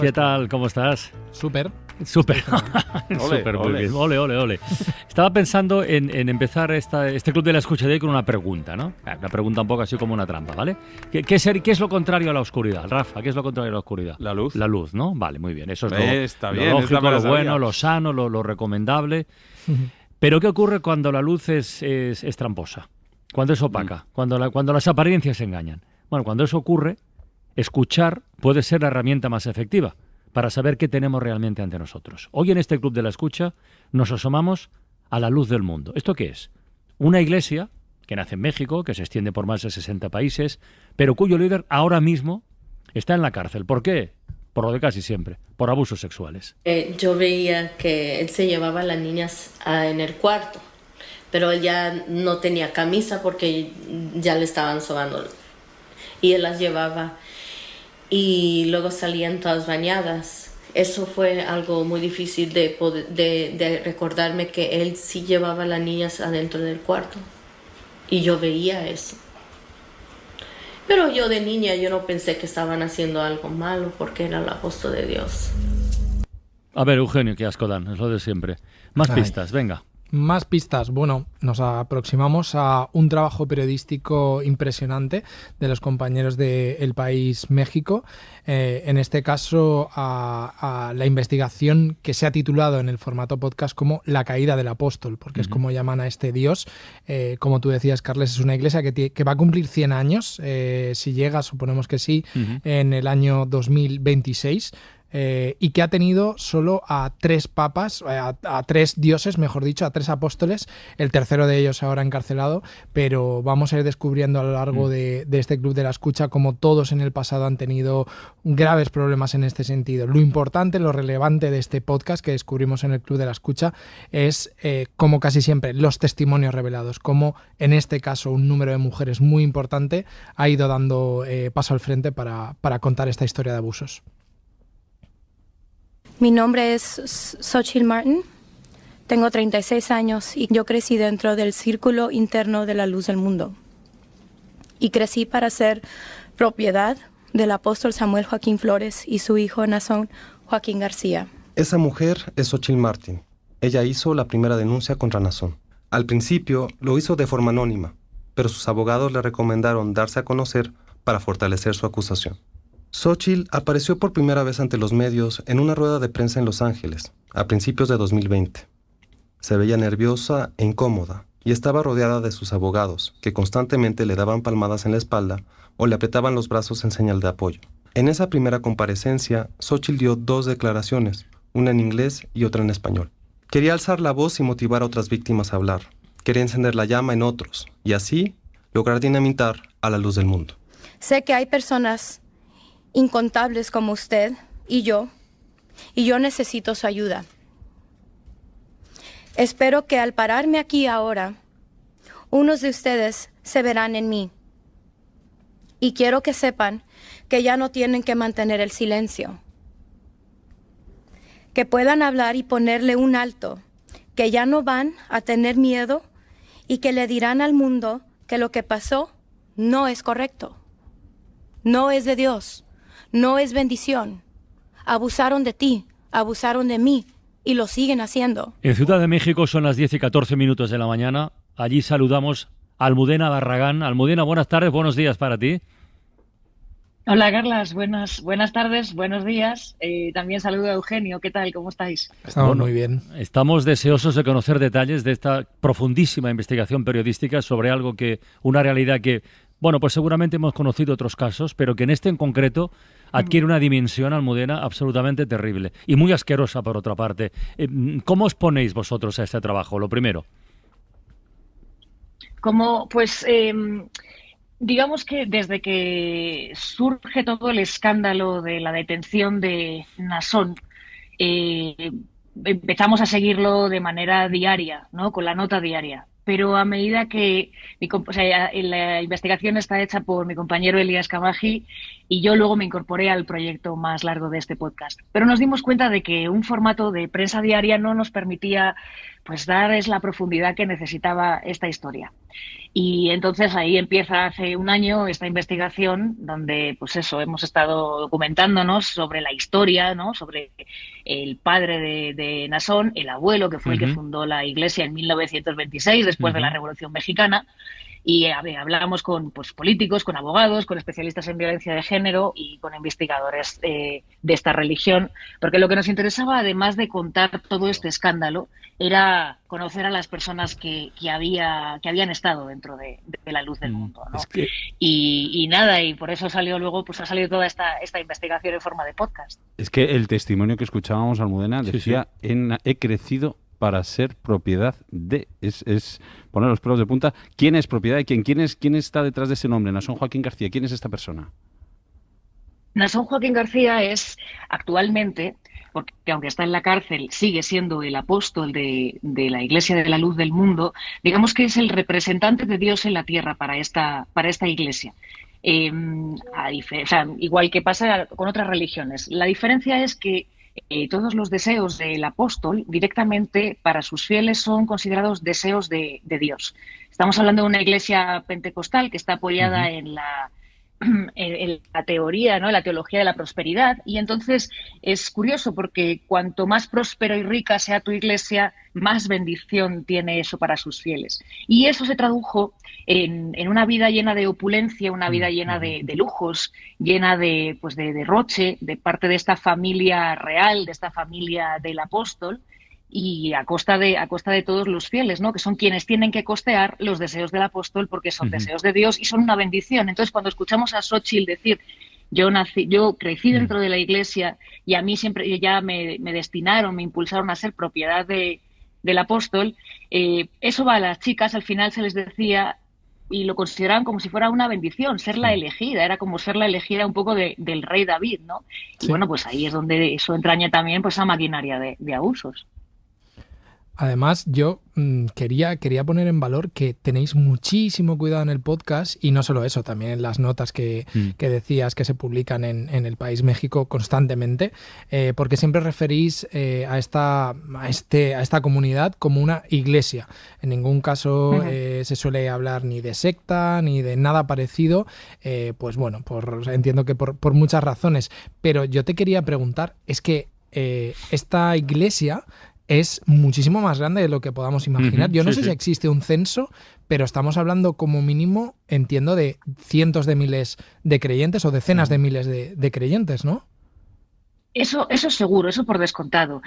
¿Qué tal? ¿Cómo estás? Súper. Súper. Ole, Súper, muy ole. bien. Ole, ole, ole. Estaba pensando en empezar este Club de la Escucha de hoy con una pregunta, ¿no? Una pregunta un poco así como una trampa, ¿vale? ¿Qué es lo contrario a la oscuridad? Rafa, ¿qué es lo contrario a la oscuridad? La luz. La luz, ¿no? Vale, muy bien. Eso es Está lo bien, lógico, esta me la lo bueno, sabía. lo sano, lo recomendable. Pero ¿qué ocurre cuando la luz es tramposa? Cuando es opaca, cuando las apariencias engañan. Bueno, cuando eso ocurre, escuchar puede ser la herramienta más efectiva para saber qué tenemos realmente ante nosotros. Hoy en este Club de la Escucha nos asomamos a la luz del mundo. ¿Esto qué es? Una iglesia que nace en México, que se extiende por más de 60 países, pero cuyo líder ahora mismo está en la cárcel. ¿Por qué? Por lo de casi siempre, por abusos sexuales. Yo veía que él se llevaba a las niñas en el cuarto, pero él ya no tenía camisa porque ya le estaban sobando. Y él las llevaba y luego salían todas bañadas. Eso fue algo muy difícil de recordarme, que él sí llevaba a las niñas adentro del cuarto. Y yo veía eso. Pero yo de niña yo no pensé que estaban haciendo algo malo, porque era el apóstol de Dios. A ver, Eugenio, qué asco dan, es lo de siempre. Más pistas, venga. Más pistas. Bueno, nos aproximamos a un trabajo periodístico impresionante de los compañeros de El País México. En este caso, a la investigación que se ha titulado en el formato podcast como La caída del apóstol, porque es como llaman a este Dios. Como tú decías, Carles, es una iglesia que va a cumplir 100 años, si llega, suponemos que sí, en el año 2026. Y que ha tenido solo a 3 papas, a 3 dioses, mejor dicho, a 3 apóstoles, el tercero de ellos ahora encarcelado, pero vamos a ir descubriendo a lo largo de este Club de la Escucha cómo todos en el pasado han tenido graves problemas en este sentido. Lo importante, lo relevante de este podcast que descubrimos en el Club de la Escucha es, como casi siempre, los testimonios revelados, como en este caso un número de mujeres muy importante ha ido dando paso al frente para contar esta historia de abusos. Mi nombre es Xochitl Martin, tengo 36 años y yo crecí dentro del círculo interno de la luz del mundo. Y crecí para ser propiedad del apóstol Samuel Joaquín Flores y su hijo Nazón Joaquín García. Esa mujer es Xochitl Martin. Ella hizo la primera denuncia contra Nazón. Al principio lo hizo de forma anónima, pero sus abogados le recomendaron darse a conocer para fortalecer su acusación. Xochitl apareció por primera vez ante los medios en una rueda de prensa en Los Ángeles, a principios de 2020. Se veía nerviosa e incómoda y estaba rodeada de sus abogados, que constantemente le daban palmadas en la espalda o le apretaban los brazos en señal de apoyo. En esa primera comparecencia, Xochitl dio 2 declaraciones, una en inglés y otra en español. Quería alzar la voz y motivar a otras víctimas a hablar. Quería encender la llama en otros y así lograr dinamitar a la luz del mundo. Sé que hay personas incontables como usted y yo necesito su ayuda. Espero que al pararme aquí ahora, unos de ustedes se verán en mí. Y quiero que sepan que ya no tienen que mantener el silencio. Que puedan hablar y ponerle un alto, que ya no van a tener miedo y que le dirán al mundo que lo que pasó no es correcto, no es de Dios. No es bendición. Abusaron de ti, abusaron de mí y lo siguen haciendo. En Ciudad de México son las 10:14 de la mañana. Allí saludamos a Almudena Barragán. Almudena, buenas tardes, buenos días para ti. Hola, Carlas, buenas tardes, buenos días. También saludo a Eugenio, ¿qué tal? ¿Cómo estáis? Estamos muy bien. Estamos deseosos de conocer detalles de esta profundísima investigación periodística sobre algo una realidad que, bueno, pues seguramente hemos conocido otros casos, pero que en este en concreto adquiere una dimensión, Almudena, absolutamente terrible y muy asquerosa por otra parte. ¿Cómo os ponéis vosotros a este trabajo? Lo primero. Digamos que desde que surge todo el escándalo de la detención de Nazón, empezamos a seguirlo de manera diaria, ¿no? Con la nota diaria. Pero a medida que la investigación está hecha por mi compañero Elías Camaji y yo luego me incorporé al proyecto más largo de este podcast. Pero nos dimos cuenta de que un formato de prensa diaria no nos permitía pues darles la profundidad que necesitaba esta historia. Y entonces ahí empieza hace un año esta investigación donde, pues eso, hemos estado documentándonos sobre la historia, ¿no? Sobre el padre de Naasón, el abuelo, que fue el que fundó la iglesia en 1926, después de la Revolución Mexicana. Y hablamos con políticos, con abogados, con especialistas en violencia de género y con investigadores de esta religión, porque lo que nos interesaba, además de contar todo este escándalo, era conocer a las personas que habían estado dentro de la luz del mundo, ¿no? Y nada, y por eso salió luego, pues ha salido toda esta investigación en forma de podcast. Es que el testimonio que escuchábamos, Almudena, decía, he crecido para ser propiedad de... Es poner los pelos de punta. ¿Quién es propiedad de quién? ¿Quién está detrás de ese nombre? Naasón Joaquín García. ¿Quién es esta persona? Naasón Joaquín García es actualmente, porque aunque está en la cárcel, sigue siendo el apóstol de la Iglesia de la Luz del Mundo. Digamos que es el representante de Dios en la tierra para esta Iglesia. Igual que pasa con otras religiones. La diferencia es que todos los deseos del apóstol directamente para sus fieles son considerados deseos de Dios. Estamos hablando de una iglesia pentecostal que está apoyada en la teoría, ¿no? La teología de la prosperidad, y entonces es curioso porque cuanto más próspera y rica sea tu iglesia, más bendición tiene eso para sus fieles. Y eso se tradujo en una vida llena de opulencia, una vida llena de lujos, llena de derroche de parte de esta familia real, de esta familia del apóstol, y a costa de todos los fieles, ¿no? Que son quienes tienen que costear los deseos del apóstol porque son deseos de Dios y son una bendición. Entonces, cuando escuchamos a Xochitl decir yo crecí dentro de la iglesia y a mí siempre ya me destinaron, me impulsaron a ser propiedad del apóstol, eso va a las chicas, al final se les decía y lo consideraban como si fuera una bendición, ser la elegida, era como ser la elegida un poco del rey David, ¿no? Y bueno, pues ahí es donde eso entraña también pues esa maquinaria de abusos. Además, yo quería poner en valor que tenéis muchísimo cuidado en el podcast, y no solo eso, también en las notas que decías que se publican en El País México constantemente, porque siempre referís a esta comunidad como una iglesia. En ningún caso se suele hablar ni de secta ni de nada parecido, pues bueno, entiendo que por muchas razones. Pero yo te quería preguntar, es que esta iglesia es muchísimo más grande de lo que podamos imaginar. Yo no sé si existe un censo, pero estamos hablando como mínimo, entiendo, de cientos de miles de creyentes o decenas de miles de creyentes, ¿no? Eso seguro, eso por descontado.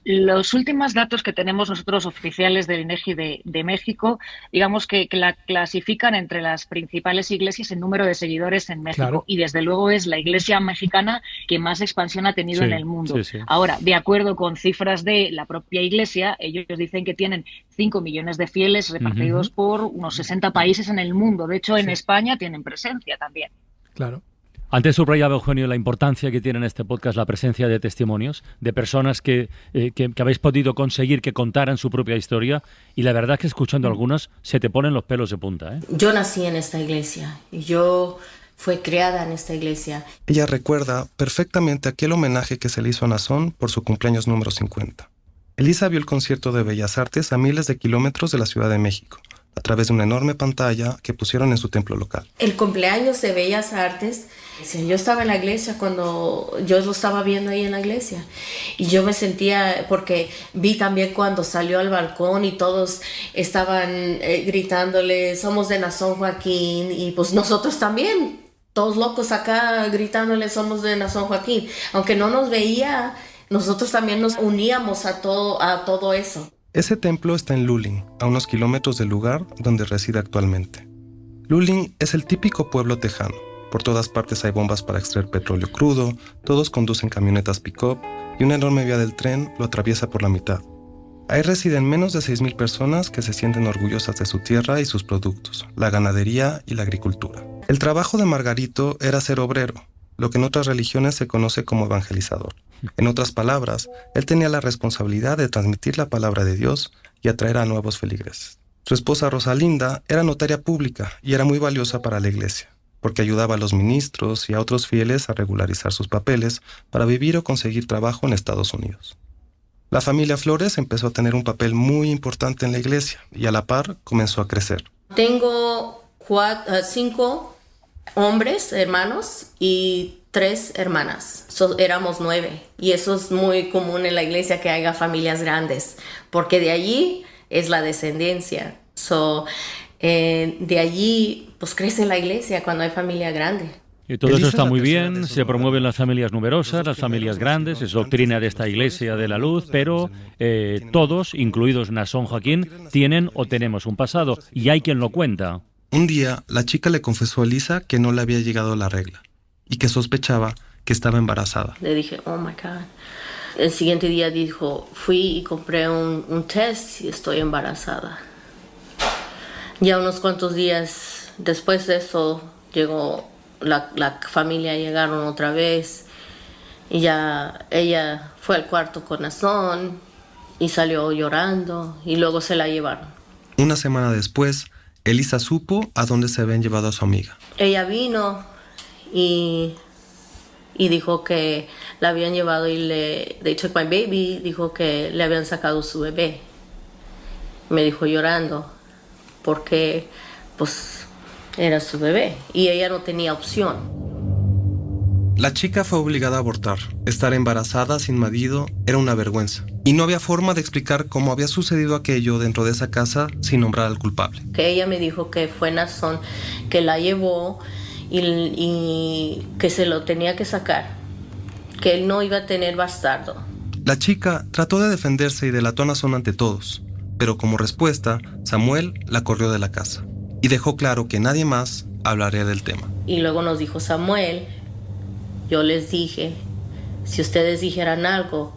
Los últimos datos que tenemos nosotros oficiales del INEGI de México, digamos que la clasifican entre las principales iglesias en número de seguidores en México. Claro. Y desde luego es la iglesia mexicana que más expansión ha tenido en el mundo. Ahora, de acuerdo con cifras de la propia iglesia, ellos dicen que tienen 5 millones de fieles repartidos por unos 60 países en el mundo. De hecho, en España tienen presencia también. Claro. Antes subrayaba, Eugenio, la importancia que tiene en este podcast la presencia de testimonios, de personas que habéis podido conseguir que contaran su propia historia, y la verdad es que escuchando algunas se te ponen los pelos de punta, ¿eh? Yo nací en esta iglesia, yo fui criada en esta iglesia. Ella recuerda perfectamente aquel homenaje que se le hizo a Naasón por su cumpleaños número 50. Elisa vio el concierto de Bellas Artes a miles de kilómetros de la Ciudad de México, a través de una enorme pantalla que pusieron en su templo local. El cumpleaños de Bellas Artes, yo estaba en la iglesia cuando yo lo estaba viendo ahí en la iglesia, y yo me sentía, porque vi también cuando salió al balcón y todos estaban gritándole, somos de Naasón Joaquín, y pues nosotros también, todos locos acá gritándole, somos de Naasón Joaquín. Aunque no nos veía, nosotros también nos uníamos a todo eso. Ese templo está en Luling, a unos kilómetros del lugar donde reside actualmente. Luling es el típico pueblo tejano. Por todas partes hay bombas para extraer petróleo crudo, todos conducen camionetas pick-up y una enorme vía del tren lo atraviesa por la mitad. Ahí residen menos de 6,000 personas que se sienten orgullosas de su tierra y sus productos, la ganadería y la agricultura. El trabajo de Margarito era ser obrero, lo que en otras religiones se conoce como evangelizador. En otras palabras, él tenía la responsabilidad de transmitir la palabra de Dios y atraer a nuevos feligreses. Su esposa Rosalinda era notaria pública y era muy valiosa para la iglesia, porque ayudaba a los ministros y a otros fieles a regularizar sus papeles para vivir o conseguir trabajo en Estados Unidos. La familia Flores empezó a tener un papel muy importante en la iglesia y a la par comenzó a crecer. Tengo 5 hombres, hermanos, y 3 hermanas. Éramos 9. Y eso es muy común en la iglesia, que haya familias grandes, porque de allí es la descendencia. De allí pues crece la iglesia cuando hay familia grande. Y todo eso está muy bien, se promueven las familias numerosas, las familias grandes, es doctrina de esta Iglesia de la Luz, pero todos, incluidos Naasón Joaquín, tienen o tenemos un pasado, y hay quien lo cuenta. Un día, la chica le confesó a Elisa que no le había llegado la regla y que sospechaba que estaba embarazada. Le dije, oh my God. El siguiente día dijo, fui y compré un test y estoy embarazada. Ya unos cuantos días después de eso llegó la familia, llegaron otra vez y ya ella fue al cuarto con Naasón y salió llorando y luego se la llevaron. Una semana después, Elisa supo a dónde se habían llevado a su amiga. Ella vino y dijo que la habían llevado y they took my baby, dijo que le habían sacado su bebé. Me dijo llorando porque pues era su bebé y ella no tenía opción. La chica fue obligada a abortar. Estar embarazada sin marido era una vergüenza. Y no había forma de explicar cómo había sucedido aquello dentro de esa casa sin nombrar al culpable. Que ella me dijo que fue Naasón que la llevó y que se lo tenía que sacar, que él no iba a tener bastardo. La chica trató de defenderse y delató a Naasón ante todos, pero como respuesta, Samuel la corrió de la casa y dejó claro que nadie más hablaría del tema. Y luego nos dijo Samuel, yo les dije, si ustedes dijeran algo,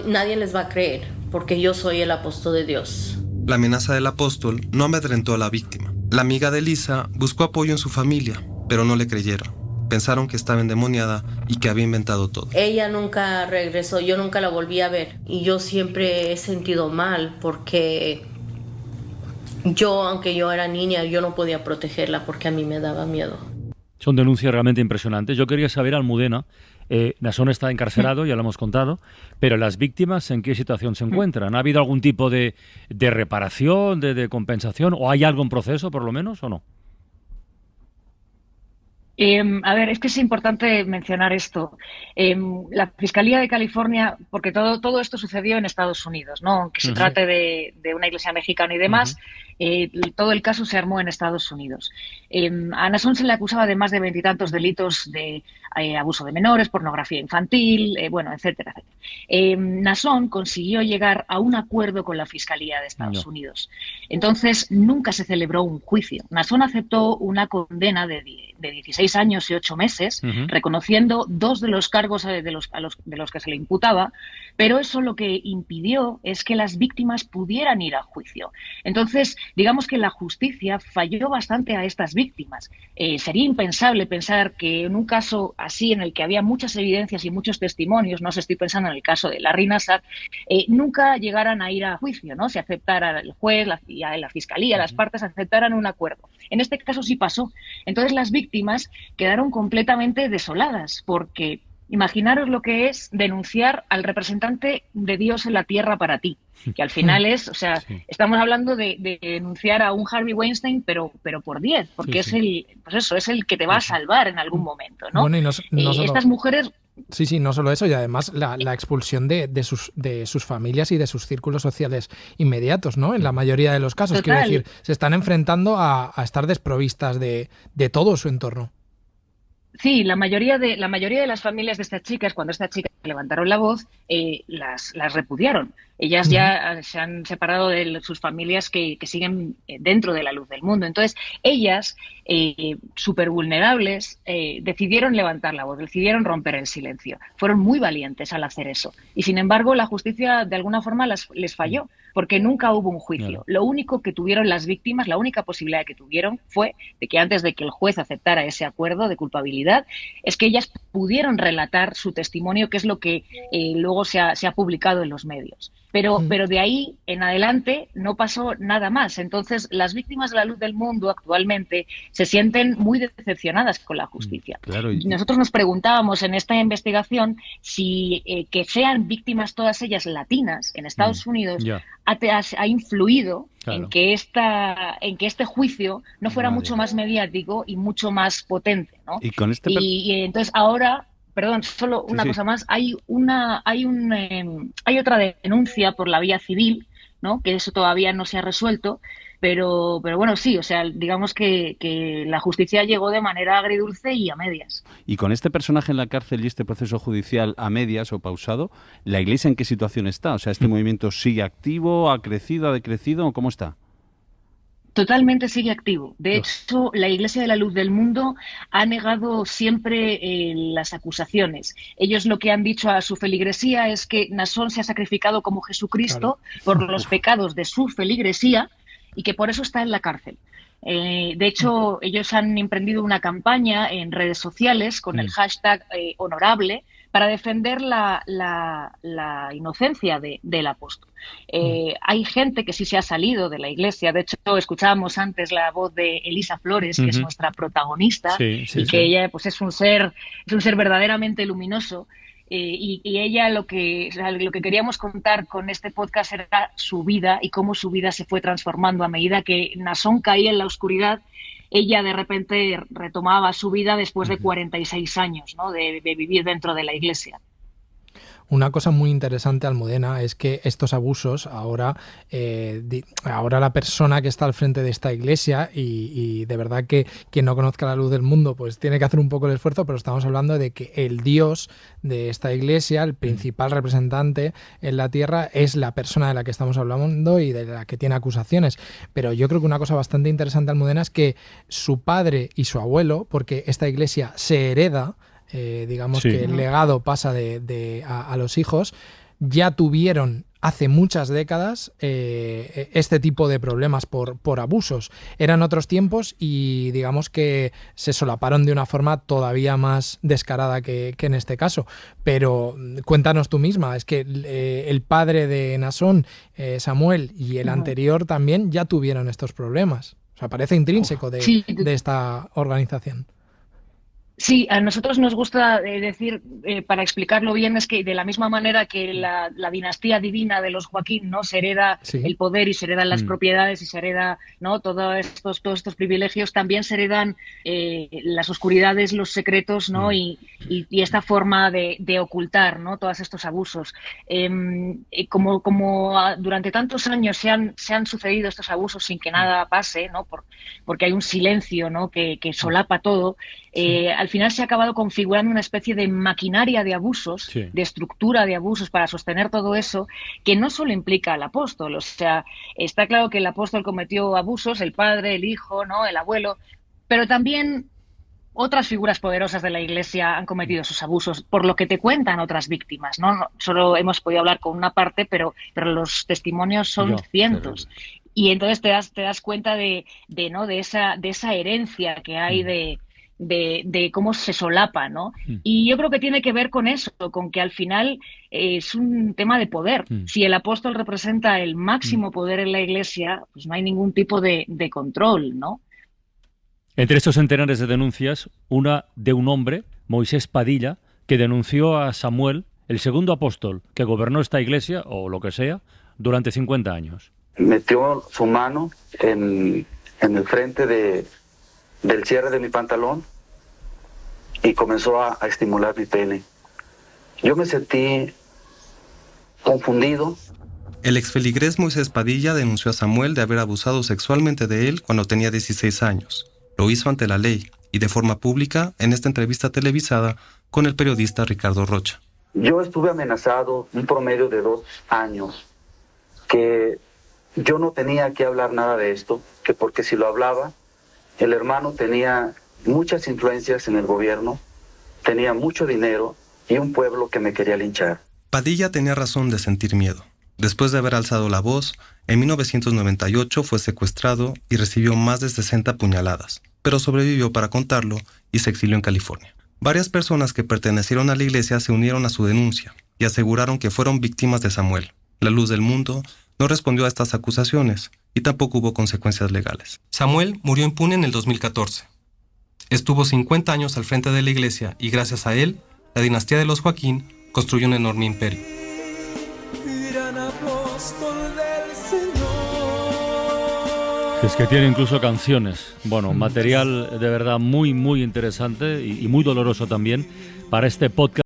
nadie les va a creer, porque yo soy el apóstol de Dios. La amenaza del apóstol no amedrentó a la víctima. La amiga de Elisa buscó apoyo en su familia, pero no le creyeron. Pensaron que estaba endemoniada y que había inventado todo. Ella nunca regresó, yo nunca la volví a ver. Y yo siempre he sentido mal porque aunque yo era niña, yo no podía protegerla porque a mí me daba miedo. Son denuncias realmente impresionantes. Yo quería saber, Almudena, Naasón está encarcelado, ya lo hemos contado, pero las víctimas, ¿en qué situación se encuentran? ¿Ha habido algún tipo de reparación, de compensación, o hay algo en proceso, por lo menos, o no? A ver, es que es importante mencionar esto. La Fiscalía de California, porque todo esto sucedió en Estados Unidos, ¿no? Aunque se trate de una iglesia mexicana y demás, todo el caso se armó en Estados Unidos. A Naasón se le acusaba de más de 20 y tantos delitos de abuso de menores, pornografía infantil, etcétera, etcétera. Naasón consiguió llegar a un acuerdo con la Fiscalía de Estados Unidos. Entonces, nunca se celebró un juicio. Naasón aceptó una condena de 16 años y 8 meses, reconociendo 2 de los cargos de los que se le imputaba, pero eso lo que impidió es que las víctimas pudieran ir a juicio. Entonces, digamos que la justicia falló bastante a estas víctimas. Sería impensable pensar que en un caso así, en el que había muchas evidencias y muchos testimonios, no sé, estoy pensando en el caso de Larry Nassar, nunca llegaran a ir a juicio, ¿no? Si aceptara el juez, la fiscalía, las partes aceptaran un acuerdo. En este caso sí pasó. Entonces las víctimas quedaron completamente desoladas, porque imaginaros lo que es denunciar al representante de Dios en la tierra para ti, que al final es, estamos hablando de denunciar a un Harvey Weinstein, pero por 10, porque es el que te va a salvar en algún momento, ¿no? Bueno, y no solo... Estas mujeres... Sí, no solo eso, y además la expulsión de sus familias y de sus círculos sociales inmediatos, ¿no? En la mayoría de los casos, quiero decir, se están enfrentando a estar desprovistas de todo su entorno. Sí, la mayoría de las familias de estas chicas, cuando estas chicas levantaron la voz, las repudiaron. Ellas ya se han separado de sus familias que siguen dentro de la luz del mundo. Entonces, ellas, súper vulnerables, decidieron levantar la voz, decidieron romper el silencio. Fueron muy valientes al hacer eso. Y, sin embargo, la justicia, de alguna forma, les falló, porque nunca hubo un juicio. Claro. Lo único que tuvieron las víctimas, la única posibilidad que tuvieron fue de que antes de que el juez aceptara ese acuerdo de culpabilidad, es que ellas pudieron relatar su testimonio, que es lo que luego se ha publicado en los medios. Pero de ahí en adelante no pasó nada más. Entonces, las víctimas de la luz del mundo actualmente se sienten muy decepcionadas con la justicia. Claro, Nosotros nos preguntábamos en esta investigación si que sean víctimas todas ellas latinas en Estados Unidos ha influido en que este juicio no fuera mucho más mediático y mucho más potente, ¿no? Y con y entonces ahora... Perdón, solo una cosa más. Hay otra denuncia por la vía civil, ¿no? Que eso todavía no se ha resuelto, pero bueno, sí, o sea, digamos que la justicia llegó de manera agridulce y a medias. Y con este personaje en la cárcel y este proceso judicial a medias o pausado, ¿la Iglesia en qué situación está? O sea, ¿este movimiento sigue activo, ha crecido, ha decrecido o cómo está? Totalmente sigue activo. De hecho, la Iglesia de la Luz del Mundo ha negado siempre las acusaciones. Ellos lo que han dicho a su feligresía es que Naasón se ha sacrificado como Jesucristo por los pecados de su feligresía y que por eso está en la cárcel. De hecho, ellos han emprendido una campaña en redes sociales con el hashtag honorable para defender la inocencia del apóstol. Hay gente que sí se ha salido de la Iglesia. De hecho, escuchábamos antes la voz de Elisa Flores, que es nuestra protagonista, y que ella pues es un ser verdaderamente luminoso. Y ella lo que queríamos contar con este podcast era su vida y cómo su vida se fue transformando a medida que Naasón caía en la oscuridad. Ella de repente retomaba su vida después de 46 años, ¿no? de vivir dentro de la Iglesia. Una cosa muy interesante, Almudena, es que estos abusos ahora la persona que está al frente de esta iglesia y de verdad que quien no conozca la luz del mundo pues tiene que hacer un poco el esfuerzo, pero estamos hablando de que el Dios de esta iglesia, el principal representante en la tierra, es la persona de la que estamos hablando y de la que tiene acusaciones. Pero yo creo que una cosa bastante interesante, Almudena, es que su padre y su abuelo, porque esta iglesia se hereda, digamos que el legado pasa a los hijos, ya tuvieron hace muchas décadas este tipo de problemas por abusos. Eran otros tiempos y digamos que se solaparon de una forma todavía más descarada que en este caso. Pero cuéntanos tú misma, es que el padre de Naasón, Samuel, y el anterior también ya tuvieron estos problemas. O sea, parece intrínseco de esta organización. Sí, a nosotros nos gusta decir, para explicarlo bien, es que de la misma manera que la dinastía divina de los Joaquín, ¿no? Se hereda el poder y se heredan las propiedades y se hereda, ¿no? Todos estos privilegios, también se heredan las oscuridades, los secretos, ¿no? Y esta forma de ocultar, ¿no? Todos estos abusos. Como durante tantos años se han sucedido estos abusos sin que nada pase, ¿no? Porque hay un silencio, ¿no? que solapa todo. Al final se ha acabado configurando una especie de maquinaria de abusos, de estructura de abusos para sostener todo eso, que no solo implica al apóstol. O sea, está claro que el apóstol cometió abusos, el padre, el hijo, ¿no? El abuelo, pero también otras figuras poderosas de la Iglesia han cometido esos abusos, por lo que te cuentan otras víctimas, ¿no? Solo hemos podido hablar con una parte, pero los testimonios son cientos. Y entonces te das cuenta de esa herencia que hay de cómo se solapa, ¿no? Y yo creo que tiene que ver con eso, con que al final es un tema de poder. Si el apóstol representa el máximo poder en la Iglesia, pues no hay ningún tipo de control, ¿no? Entre estos centenares de denuncias, una de un hombre, Moisés Padilla, que denunció a Samuel, el segundo apóstol que gobernó esta iglesia, o lo que sea, durante 50 años. Metió su mano en el frente del cierre de mi pantalón y comenzó a estimular mi pene. Yo me sentí confundido. El exfeligrés Moisés Padilla denunció a Samuel de haber abusado sexualmente de él cuando tenía 16 años. Lo hizo ante la ley y de forma pública en esta entrevista televisada con el periodista Ricardo Rocha. Yo estuve amenazado un promedio de 2 años, que yo no tenía que hablar nada de esto, que porque si lo hablaba, el hermano tenía muchas influencias en el gobierno, tenía mucho dinero y un pueblo que me quería linchar. Padilla tenía razón de sentir miedo. Después de haber alzado la voz, en 1998 fue secuestrado y recibió más de 60 puñaladas, pero sobrevivió para contarlo y se exilió en California. Varias personas que pertenecieron a la iglesia se unieron a su denuncia y aseguraron que fueron víctimas de Samuel. La luz del mundo no respondió a estas acusaciones y tampoco hubo consecuencias legales. Samuel murió impune en el 2014. Estuvo 50 años al frente de la iglesia y gracias a él, la dinastía de los Joaquín construyó un enorme imperio. Es que tiene incluso canciones. Bueno, material de verdad muy, muy interesante y muy doloroso también para este podcast.